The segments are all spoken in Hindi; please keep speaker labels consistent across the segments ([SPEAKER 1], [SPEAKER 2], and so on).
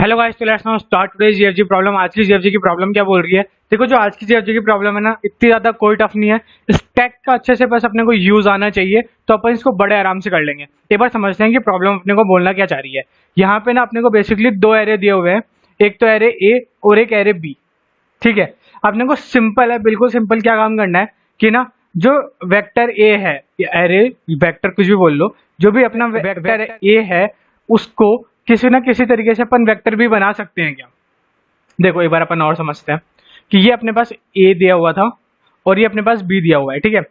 [SPEAKER 1] हेलो गाइस, तो let's now start today's GFG problem. आज की जीएफजी की प्रॉब्लम क्या बोल रही है? देखो, जो आज की जीएफजी की प्रॉब्लम है ना, इतनी ज्यादा कोई टफ नहीं है। स्टैक का अच्छे से बस अपने को यूज आना चाहिए, तो अपन इसको बड़े आराम से कर लेंगे। एक बार समझते हैं कि प्रॉब्लम अपने को बोलना क्या चाह रही है। यहाँ पे ना अपने को बेसिकली दो एरे दिए हुए हैं, एक तो एरे ए और एक एरे बी। ठीक है, अपने को सिंपल है, बिल्कुल सिंपल क्या काम करना है कि ना, जो वेक्टर ए है, एरे वेक्टर कुछ भी बोल लो, जो भी अपना वेक्टर ए है उसको किसी ना किसी तरीके से अपन वेक्टर भी बना सकते हैं क्या? देखो, एक बार अपन और समझते हैं कि ये अपने पास ए दिया हुआ था और ये अपने पास बी दिया हुआ है। ठीक है,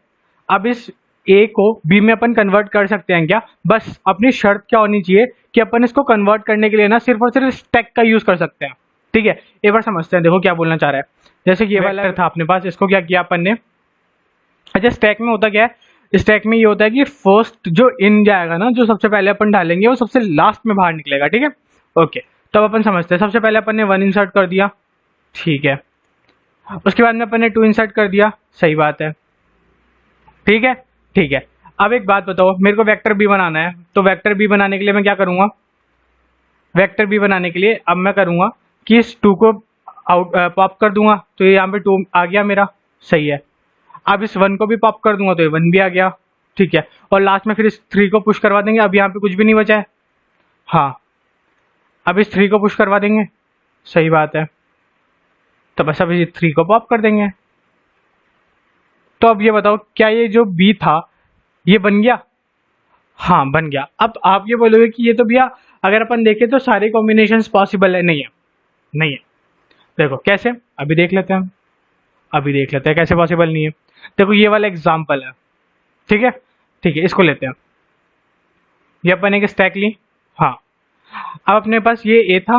[SPEAKER 1] अब इस ए को बी में अपन कन्वर्ट कर सकते हैं क्या? बस अपनी शर्त क्या होनी चाहिए कि अपन इसको कन्वर्ट करने के लिए ना सिर्फ और सिर्फ स्टैक का यूज कर सकते हैं। ठीक है, एक बार समझते हैं। देखो क्या बोलना चाह रहा है। जैसे कि ये वाला था अपने पास, इसको क्या किया अपन ने। अच्छा, स्टैक में होता क्या है? स्टैक में ये होता है कि फर्स्ट जो इन जाएगा ना, जो सबसे पहले अपन डालेंगे वो सबसे लास्ट में बाहर निकलेगा। ठीक है, ओके। तो अब अपन समझते हैं। सबसे पहले अपन ने 1 इंसर्ट कर दिया, ठीक है। उसके बाद में अपन ने 2 इंसर्ट कर दिया, सही बात है, ठीक है, ठीक है। अब एक बात बताओ, मेरे को वेक्टर बी बनाना है, तो वेक्टर बी बनाने के लिए मैं क्या करूंगा? वेक्टर बी बनाने के लिए अब मैं करूंगा कि इस 2 को आउट पॉप कर दूंगा, तो ये यहाँ पे 2 आ गया मेरा, सही है। अब इस 1 को भी पॉप कर दूंगा तो ये 1 भी आ गया, ठीक है। और लास्ट में फिर इस 3 को पुश करवा देंगे। अब यहाँ पे कुछ भी नहीं बचा है, हाँ। अब इस 3 को पुश करवा देंगे, सही बात है। तो बस अब इस 3 को पॉप कर देंगे। तो अब ये बताओ, क्या ये जो बी था ये बन गया? हाँ, बन गया। अब आप ये बोलोगे कि ये तो भैया अगर अपन देखें तो सारे कॉम्बिनेशंस पॉसिबल है। नहीं है, नहीं है। देखो कैसे, अभी देख लेते हैं। अभी देख लेते हैं कैसे पॉसिबल नहीं है। देखो, ये वाला एग्जाम्पल है, ठीक है, ठीक है। इसको लेते हैं, ये अपन एक स्टैक ली, हाँ। अब अपने पास ये ए था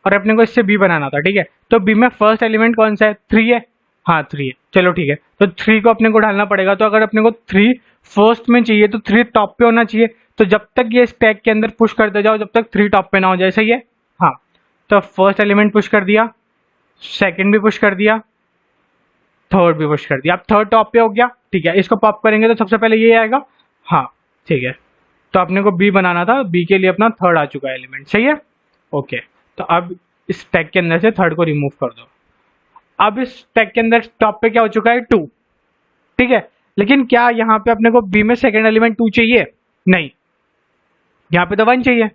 [SPEAKER 1] और अपने को इससे बी बनाना था, ठीक है। तो बी में फर्स्ट एलिमेंट कौन सा है? 3 है, हाँ 3 है, चलो ठीक है। तो 3 को अपने को डालना पड़ेगा। तो अगर अपने को 3 फर्स्ट में चाहिए तो 3 टॉप पे होना चाहिए। तो जब तक ये स्टैक के अंदर पुश करते जाओ जब तक 3 टॉप पे ना हो जाए, सही है, हाँ। तो फर्स्ट एलिमेंट पुश कर दिया, सेकेंड भी पुश कर दिया, थर्ड भी पुश कर दिया। अब थर्ड टॉप पे हो गया, ठीक है। इसको पॉप करेंगे तो सबसे पहले ये आएगा, हाँ, ठीक है। तो अपने को बी बनाना था, बी के लिए अपना थर्ड आ चुका है एलिमेंट, सही है, ओके। तो अब इस टैग के अंदर से थर्ड को रिमूव कर दो। अब इस टैग के अंदर टॉप पे क्या हो चुका है? 2, ठीक है। लेकिन क्या यहाँ पे अपने को बी में सेकेंड एलिमेंट 2 चाहिए? नहीं, यहाँ पे तो 1 चाहिए।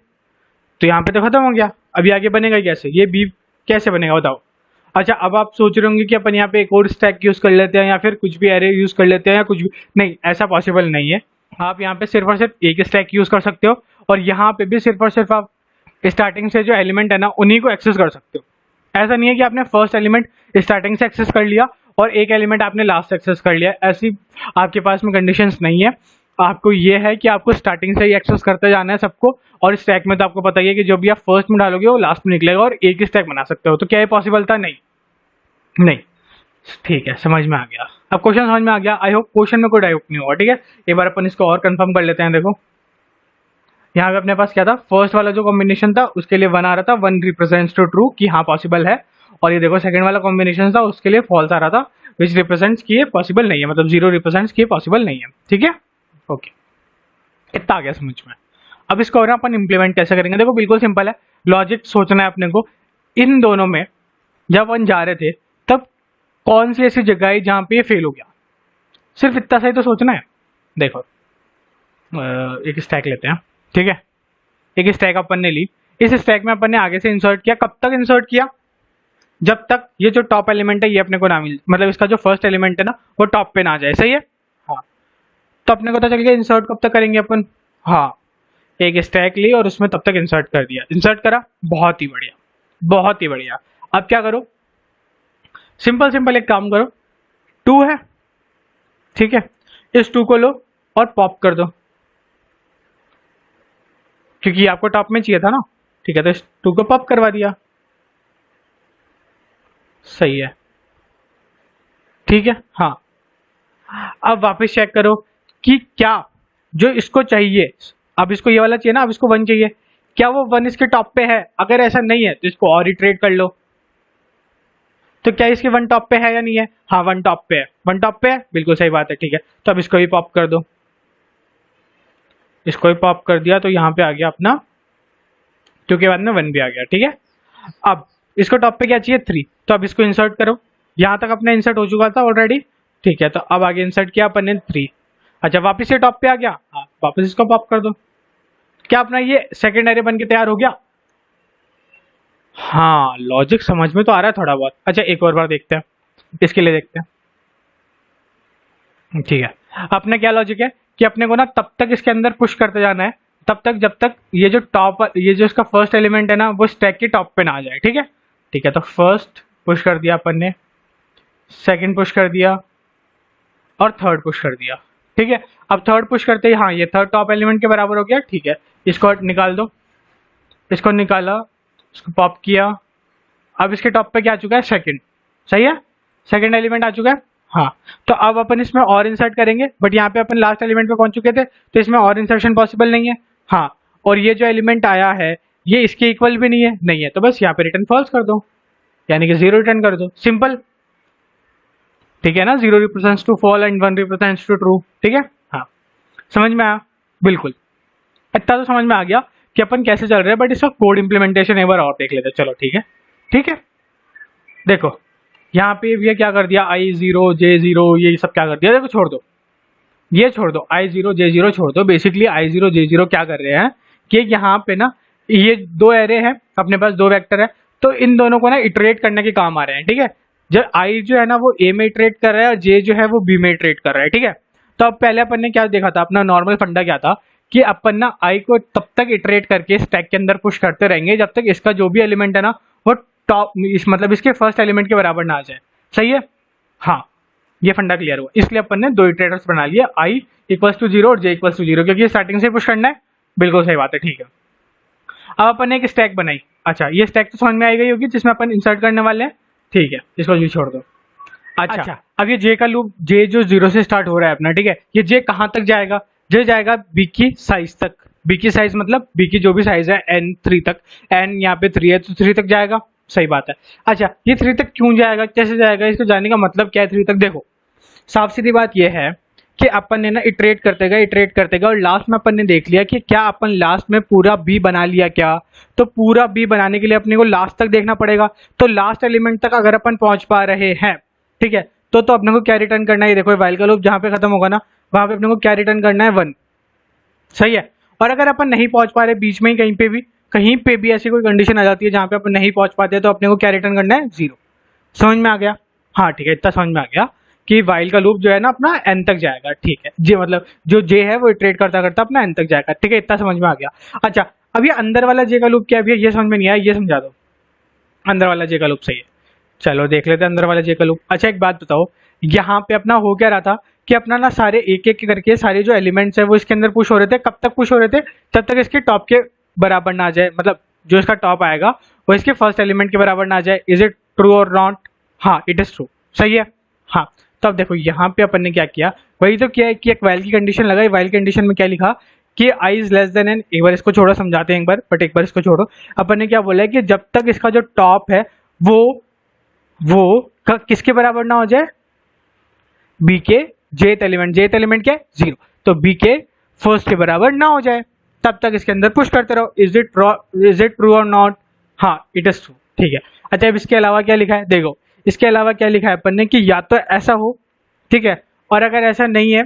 [SPEAKER 1] तो यहाँ पे तो खत्म हो गया। अभी आगे बनेगा कैसे? ये बी कैसे बनेगा बताओ? अच्छा, अब आप सोच रहे होंगे कि अपन यहाँ पे एक और स्टैक यूज कर लेते हैं या फिर कुछ भी एरे यूज कर लेते हैं या कुछ भी। नहीं, ऐसा पॉसिबल नहीं है। आप यहाँ पे सिर्फ और सिर्फ एक स्टैक यूज कर सकते हो और यहाँ पे भी सिर्फ और सिर्फ आप स्टार्टिंग से जो एलिमेंट है ना उन्हीं को एक्सेस कर सकते हो। ऐसा नहीं है कि आपने फर्स्ट एलिमेंट स्टार्टिंग से एक्सेस कर लिया और एक एलिमेंट आपने लास्ट से एक्सेस कर लिया, ऐसी आपके पास में कंडीशंस नहीं है। आपको ये है कि आपको स्टार्टिंग से ही एक्सेस करते जाना है सबको। और स्टैक में तो आपको पता ही है कि जो भी आप फर्स्ट में डालोगे वो लास्ट में निकलेगा और एक ही स्टैक बना सकते हो। तो क्या ये पॉसिबल था? नहीं, नहीं, ठीक है, समझ में आ गया। अब क्वेश्चन समझ में आ गया। आई होप क्वेश्चन में कोई डाउट नहीं होगा, ठीक है। एक बार अपन इसको और कंफर्म कर लेते हैं। देखो, यहाँ पे अपने पास क्या था? फर्स्ट वाला जो कॉम्बिनेशन था उसके लिए 1 आ रहा था, 1 रिप्रेजेंट्स टू ट्रू कि हाँ पॉसिबल है। और ये देखो, सेकंड वाला कॉम्बिनेशन था उसके लिए फॉल्स आ रहा था, विच रिप्रेजेंट्स कि ये पॉसिबल नहीं है, मतलब 0 रिप्रेजेंट्स कि ये पॉसिबल नहीं है, ठीक है, ओके। इतना आ गया समझ में। अब इसको और अपन इम्प्लीमेंट कैसे करेंगे? देखो, बिल्कुल सिंपल है। लॉजिक सोचना है अपने को। इन दोनों में जब अपन जा रहे थे तब कौन सी ऐसी जगह है जहाँ पे ये फेल हो गया? सिर्फ इतना सही तो सोचना है। देखो, एक स्टैक लेते हैं, ठीक है। एक स्टैक अपन ने ली, इस स्टैक में अपन ने आगे से इंसर्ट किया। कब तक इंसर्ट किया? जब तक ये जो टॉप एलिमेंट है ये अपने को ना मिल, मतलब इसका जो फर्स्ट एलिमेंट है ना वो टॉप पे ना आ जाए, सही है, हाँ। तो अपने को पता चल गया इंसर्ट कब तक करेंगे अपन, हाँ। एक स्टैक ली और उसमें तब तक इंसर्ट कर दिया, इंसर्ट करा, बहुत ही बढ़िया, बहुत ही बढ़िया। अब क्या करो? सिंपल सिंपल एक काम करो, 2 है, ठीक है। इस 2 को लो और पॉप कर दो, क्योंकि आपको टॉप में चाहिए था ना, ठीक है। तो इस 2 को पॉप करवा दिया, सही है, ठीक है, हाँ। अब वापस चेक करो कि क्या जो इसको चाहिए, अब इसको ये वाला चाहिए ना, अब इसको 1 चाहिए, क्या वो 1 इसके टॉप पे है? अगर ऐसा नहीं है तो इसको और इटरेट कर लो। तो क्या इसके 1 टॉप पे है या नहीं है? हाँ, 1 टॉप पे है, 1 टॉप पे है, बिल्कुल सही बात है, ठीक है। तो अब इसको भी पॉप कर दो, इसको भी पॉप कर दिया, तो यहाँ पे आ गया अपना 2 के बाद में 1 भी आ गया, ठीक है। अब इसको टॉप पे क्या चाहिए 3, तो अब इसको इंसर्ट करो। यहाँ तक अपने इंसर्ट हो चुका था ऑलरेडी, ठीक है, तो अब आगे इंसर्ट किया अपन ने 3। अच्छा वापस ये टॉप पे आ गया, हाँ वापस इसको पॉप कर दो। क्या अपना ये सेकेंड एरे बन के तैयार हो गया? हाँ लॉजिक समझ में तो आ रहा है थोड़ा बहुत। अच्छा एक और बार देखते हैं, इसके लिए देखते हैं, ठीक है। अपना क्या लॉजिक है कि अपने को ना तब तक इसके अंदर पुश करते जाना है, तब तक जब तक ये जो टॉप, ये जो इसका फर्स्ट एलिमेंट है ना वो स्टैक के टॉप पे ना आ जाए, ठीक है। ठीक है, तो फर्स्ट पुश कर दिया अपन ने, सेकंड पुश कर दिया और थर्ड पुश कर दिया, ठीक है। अब थर्ड पुश करते ही हाँ ये थर्ड टॉप एलिमेंट के बराबर हो गया, ठीक है। इसको निकाल दो, इसको निकाला, इसको पॉप किया। अब इसके टॉप पे क्या आ चुका है? सेकंड, सही है, सेकंड एलिमेंट आ चुका है। हाँ तो अब अपन इसमें और इंसर्ट करेंगे, बट यहाँ पे अपन लास्ट एलिमेंट पे पहुंच चुके थे तो इसमें और इंसर्शन पॉसिबल नहीं है। हाँ और ये जो एलिमेंट आया है ये इसके इक्वल भी नहीं है, तो बस यहाँ पे रिटर्न फॉल्स कर दो, यानी कि 0 रिटर्न कर दो, सिंपल, ठीक है ना। 0 represents to fall and 1 represents to true, ठीक है। हाँ समझ में आया, बिल्कुल इतना तो समझ में आ गया कि अपन कैसे चल रहे हैं, बट इसका कोड इंप्लीमेंटेशन एक बार और देख लेते हैं। चलो ठीक है, ठीक है। देखो यहाँ पे ये क्या कर दिया, I0 J0 ये सब क्या कर दिया, देखो छोड़ दो, ये छोड़ दो, I0 J0 छोड़ दो। बेसिकली I0 J0 क्या कर रहे हैं कि यहाँ पे ना ये दो एरे हैं अपने पास, दो वेक्टर है, तो इन दोनों को ना इटरेट करने के काम आ रहे हैं, ठीक है। जब I जो है ना वो A में इटरेट कर रहा है और J जो है वो B में इटरेट कर रहा है, ठीक है। तो अब पहले अपन ने क्या देखा था, अपना नॉर्मल फंडा क्या था कि अपन ना I को तब तक इटरेट करके स्टैक के अंदर पुश करते रहेंगे जब तक इसका जो भी एलिमेंट है ना वो टॉप, मतलब इसके फर्स्ट एलिमेंट के बराबर ना आ जाए, सही है। हाँ ये फंडा क्लियर हुआ, इसलिए अपन ने दो इटरेटर्स बना लिए, I इक्वल्स टू 0 और J इक्वल्स टू 0, क्योंकि स्टार्टिंग से पुश करना है, बिल्कुल सही बात है, ठीक है। अब अपन ने एक स्टैक बनाई, अच्छा ये स्टैक तो समझ में आई गई होगी जिसमें अपन इंसर्ट करने वाले हैं, ठीक है, इसको भी छोड़ दो। अच्छा अब ये J का लूप, J जो 0 से स्टार्ट हो रहा है अपना, ठीक है, ये J कहाँ तक जाएगा? J जाएगा B की साइज तक, B की साइज मतलब B की जो भी साइज है n 3 तक, n यहाँ पे 3 है तो 3 तक जाएगा, सही बात है। अच्छा ये 3 तक क्यों जाएगा, कैसे जाएगा, इसको जानने का मतलब क्या है 3 तक? देखो साफ सीधी बात यह है कि अपन ने ना इटरेट करते गए और लास्ट में अपन ने देख लिया कि क्या अपन लास्ट में पूरा बी बना लिया क्या, तो पूरा बी बनाने के लिए अपने को लास्ट तक देखना पड़ेगा। तो लास्ट एलिमेंट तक अगर अपन पहुंच पा रहे हैं, ठीक है, तो अपने को क्या रिटर्न करना है, देखो वाइल का लूप जहां पे खत्म होगा ना वहां पे अपने को क्या रिटर्न करना है, 1, सही है। और अगर अपन नहीं पहुंच पा रहे बीच में ही कहीं पे भी ऐसी कोई कंडीशन आ जाती है जहां पे अपन नहीं पहुंच पाते तो अपने को क्या रिटर्न करना है, 0। समझ में आ गया? हाँ ठीक है, इतना समझ में आ गया कि वाइल का लूप जो है ना अपना n तक जाएगा, ठीक है, जे मतलब जो j है वो इटरेट करता करता अपना n तक जाएगा, ठीक है, इतना समझ में आ गया। अच्छा अब ये अंदर वाला j का लूप क्या है, ये समझ में नहीं आया, ये समझा दो। अंदर वाला j का लूप सही है, चलो देख लेते हैं अंदर वाला j का लूप। अच्छा एक बात बताओ, यहाँ पे अपना हो क्या रहा था कि अपना ना सारे एक एक करके सारे जो एलिमेंट्स है वो इसके अंदर पुश हो रहे थे, कब तक पुश हो रहे थे, तब तक इसके टॉप के बराबर ना आ जाए, मतलब जो इसका टॉप आएगा वो इसके फर्स्ट एलिमेंट के बराबर ना आ जाए। इज इट ट्रू और नॉट? हाँ इट इज ट्रू, सही है। हाँ तो अब देखो यहाँ पे अपन ने क्या किया, वही तो किया है कि एक वाइल की कंडीशन लगाई, वाइल कंडीशन में क्या लिखा कि I is less than n। एक बार इसको छोड़ो, समझाते हैं एक बार, बट एक बार इसको छोड़ो। अपन ने क्या बोला है कि जब तक इसका जो टॉप है वो किसके बराबर ना हो जाए, बी के जेथ एलिमेंट क्या है, 0, तो बी के फर्स्ट के बराबर ना हो जाए तब तक इसके अंदर पुश करते रहो। इज इट ट्रू और नॉट? हाँ इट इज ट्रू, ठीक है। अच्छा अब इसके अलावा क्या लिखा है, देखो इसके अलावा क्या लिखा है अपन ने कि या तो ऐसा हो, ठीक है, और अगर ऐसा नहीं है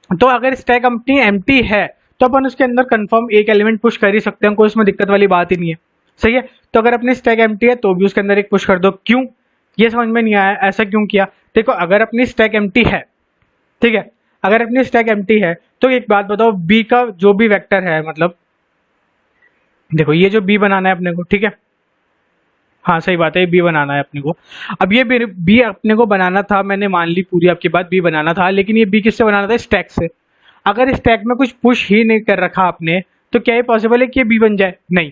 [SPEAKER 1] तो अगर स्टैक अपनी एम्प्टी है तो अपन उसके अंदर कंफर्म एक एलिमेंट पुश कर ही सकते हैं, कोई उसमें दिक्कत वाली बात ही नहीं है, सही है। तो अगर अपनी स्टैक एम्प्टी है तो भी उसके अंदर एक पुश कर दो, क्यों, ये समझ में नहीं आया ऐसा क्यों किया। देखो अगर अपनी स्टैक एम्प्टी है, ठीक है, अगर अपनी स्टैक एम्प्टी है तो एक बात बताओ, बी का जो भी वेक्टर है, मतलब देखो ये जो बी बनाना है अपने को, ठीक है, हाँ सही बात है, बी बनाना है अपने को। अब ये बी अपने को बनाना था, मैंने मान ली पूरी आपकी बात, बी बनाना था, लेकिन ये बी किससे बनाना था, स्टैक से। अगर स्टैक में कुछ पुश ही नहीं कर रखा आपने तो क्या ये पॉसिबल है कि ये बी बन जाए, नहीं।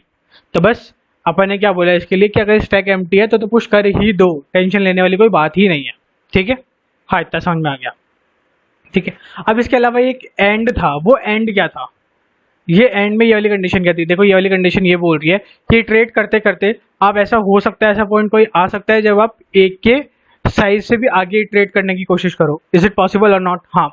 [SPEAKER 1] तो बस अपन ने क्या बोला इसके लिए कि अगर स्टैक एम्प्टी है तो पुश कर ही दो, टेंशन लेने वाली कोई बात ही नहीं है, ठीक है। हाँ इतना समझ में आ गया, ठीक है। अब इसके अलावा एक एंड था, वो एंड क्या था, ये एंड में ये वाली कंडीशन क्या थी, देखो ये वाली कंडीशन ये बोल रही है कि ट्रेड करते करते आप ऐसा हो सकता है, ऐसा पॉइंट कोई आ सकता है जब आप एक के साइज से भी आगे ट्रेड करने की कोशिश करो। इज इट पॉसिबल और नॉट? हाँ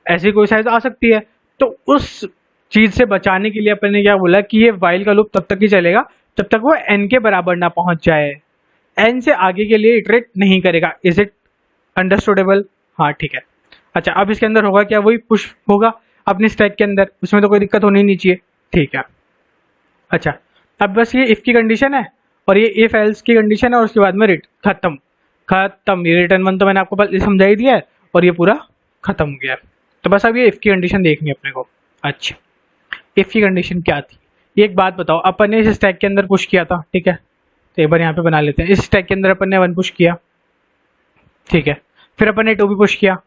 [SPEAKER 1] ऐसी कोई साइज आ सकती है, तो उस चीज से बचाने के लिए अपन ने क्या बोला कि ये वाइल का लूप तब तक ही चलेगा जब तक वो n के बराबर ना पहुंच जाए। n से आगे के लिए इटरेट नहीं करेगा। Is it understandable? हाँ ठीक है। अच्छा, अब इसके अंदर होगा क्या, वही पुश होगा अपनी स्टैक के अंदर, उसमें तो कोई दिक्कत होनी नहीं चाहिए। ठीक है। अच्छा, अब बस ये इफ की कंडीशन है और ये इफ एल्स की कंडीशन है और उसके बाद में खत्म खत्म। ये रिटर्न वन तो मैंने आपको समझा ही दिया है और ये पूरा खत्म हो गया है। तो बस अब ये इफ की कंडीशन देखनी है अपने को। अच्छा, इफ की कंडीशन क्या थी, ये एक बात बताओ। अपन ने इस स्टैक के अंदर पुश किया था, ठीक है, तो एक बार यहाँ पे बना लेते हैं। इस स्टैक के अंदर अपन ने 1 पुश किया, ठीक है, फिर अपन ने 2 भी पुश किया।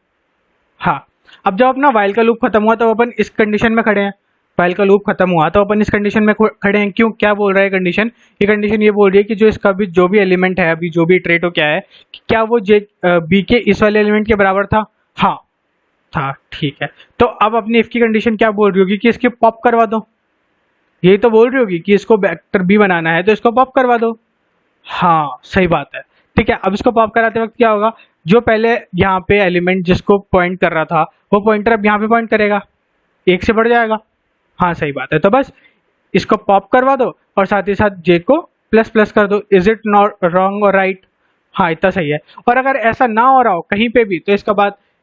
[SPEAKER 1] हाँ, अब जब अपना वाइल का लूप खत्म हुआ तो अपन इस कंडीशन में खड़े हैं। वाइल का लूप खत्म हुआ तो अपन इस कंडीशन में खड़े हैं। क्यों, क्या बोल रहा है कंडीशन? ये कंडीशन ये बोल रही है कि जो इसका भी जो भी एलिमेंट है, अभी जो भी ट्रेट हो क्या है, कि क्या वो जे बी के इस वाले एलिमेंट के बराबर था? हाँ था, ठीक है। तो अब अपनी इफ की कंडीशन क्या बोल रही होगी कि इसके पॉप करवा दो। यही तो बोल रही होगी कि इसको वेक्टर बी बनाना है तो इसको पॉप करवा दो। हाँ सही बात है, ठीक है। अब इसको पॉप कराते वक्त क्या होगा, जो पहले यहाँ पे एलिमेंट जिसको पॉइंट कर रहा था वो पॉइंटर अब यहाँ पे पॉइंट करेगा, 1 से बढ़ जाएगा। हाँ सही बात है। तो बस इसको पॉप करवा दो और साथ ही साथ जे को प्लस प्लस कर दो। इज इट नॉट रॉन्ग और राइट? हाँ इतना सही है। और अगर ऐसा ना हो रहा हो कहीं पे भी तो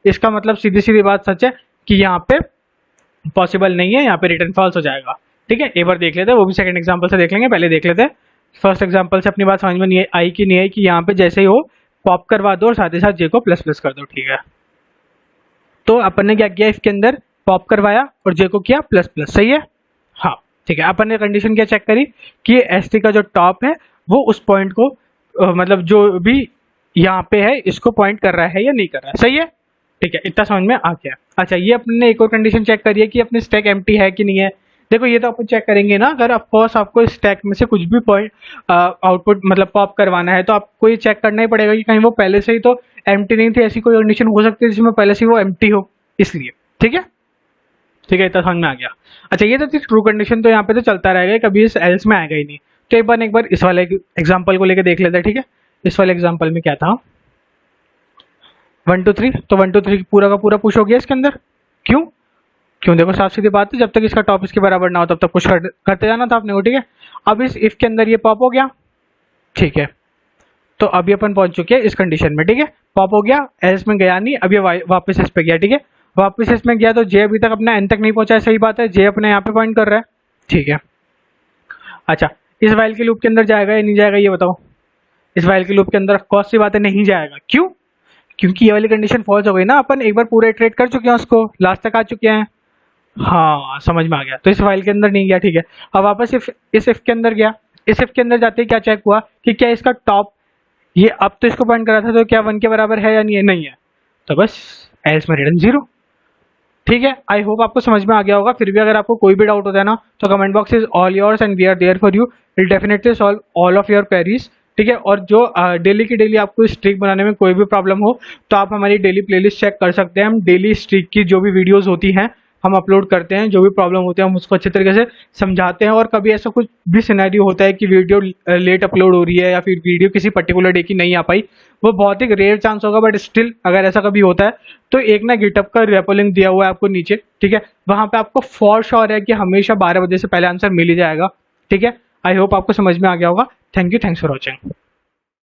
[SPEAKER 1] इसका मतलब सीधी सीधी बात सच है कि यहाँ पे पॉसिबल नहीं है, यहाँ पे रिटर्न फॉल्स हो जाएगा। ठीक है, एक बार देख लेते हैं, वो भी सेकंड एग्जांपल से देख लेंगे। पहले देख लेते हैं फर्स्ट एग्जांपल से अपनी बात समझ में नहीं आई कि नहीं आई, कि यहाँ पे जैसे ही हो पॉप करवा दो और साथ ही साथ जे को प्लस प्लस कर दो। ठीक है, तो अपन ने क्या किया, इसके अंदर पॉप करवाया और जे को किया प्लस प्लस। सही है, हाँ ठीक है। अपन ने कंडीशन क्या चेक करी कि एस टी का जो टॉप है वो उस पॉइंट को मतलब जो भी यहाँ पे है इसको पॉइंट कर रहा है या नहीं कर रहा है। सही है, ठीक है, इतना समझ में आ गया। अच्छा, ये अपने ने एक और कंडीशन चेक करी है कि अपनी स्टैक एम्प्टी है कि नहीं है। देखो ये तो अपन चेक करेंगे ना, अगर ऑफकोर्स आपको स्टैक में से कुछ भी पॉइंट आउटपुट मतलब पॉप करवाना है तो आपको ये चेक करना ही पड़ेगा कि कहीं वो पहले से ही तो एम्प्टी नहीं थी। ऐसी कोई कंडीशन हो सकती है जिसमें पहले से ही वो एम्प्टी हो, इसलिए। ठीक है, ठीक है, इतना समझ में आ गया। अच्छा, ये तो थी ट्रू कंडीशन, तो यहाँ पे तो चलता रहेगा, कभी इस एल्स में आएगा ही नहीं। तो एक बार इस वाले एग्जाम्पल को लेकर देख लेते हैं। ठीक है, इस वाले एग्जाम्पल में क्या था, 1 2 3, तो 1 2 3 पूरा का पूरा पुश हो गया इसके अंदर। क्यों क्यों, देखो साफ सीधी बात है, जब तक इसका टॉप इसके बराबर ना हो तब तक पुश करते जाना था अपने को। ठीक है, अब इस इफ के अंदर ये पॉप हो गया। ठीक है, तो अभी अपन पहुंच चुके हैं इस कंडीशन में। ठीक है, पॉप हो गया, एल्स में गया नहीं, अब ये वापस इस पे गया। ठीक है, वापस इसमें गया तो जे अभी तक अपना एन तक नहीं पहुंचा है। सही बात है, जे अपने यहाँ पे पॉइंट कर रहा है। ठीक है, अच्छा, इस वाइल के लूप के अंदर जाएगा या नहीं जाएगा ये बताओ। इस वाइल के लूप के अंदर कौन सी बात है, नहीं जाएगा। क्यों, क्योंकि ये वाली कंडीशन फॉल्स हो गई ना। अपन एक बार पूरा इटरेट कर चुके हैं, उसको लास्ट तक आ चुके हैं। हाँ समझ में आ गया, तो इस फाइल के अंदर नहीं गया। ठीक है, अब वापस इस इफ के अंदर गया। इस इफ के अंदर जाते ही क्या चेक हुआ कि क्या इसका टॉप ये अब तो इसको पॉइंट करा था तो क्या 1 के बराबर है या नहीं है, नहीं है, तो बस एल्स में रिटर्न 0। ठीक है, आई होप आपको समझ में आ गया होगा। फिर भी अगर आपको कोई भी डाउट होता है ना तो comment box is all yours and we are there for you, will definitely solve all of your queries. ठीक है, और जो डेली की डेली आपको स्ट्रिक बनाने में कोई भी प्रॉब्लम हो तो आप हमारी डेली प्लेलिस्ट चेक कर सकते हैं। हम डेली स्ट्रिक की जो भी वीडियोस होती हैं हम अपलोड करते हैं, जो भी प्रॉब्लम होती है हम उसको अच्छे तरीके से समझाते हैं। और कभी ऐसा कुछ भी सिनेरियो होता है कि वीडियो लेट अपलोड हो रही है या फिर वीडियो किसी पर्टिकुलर डे की नहीं आ पाई, वो बहुत ही रेयर चांस होगा, बट स्टिल अगर ऐसा कभी होता है तो एक ना गिटअप का रेपो लिंक दिया हुआ है आपको नीचे। ठीक है, वहां पे आपको फॉर श्योर है कि हमेशा 12 बजे से पहले आंसर मिल ही जाएगा। ठीक है, आई होप आपको समझ में आ गया होगा। Thank you, thanks for watching.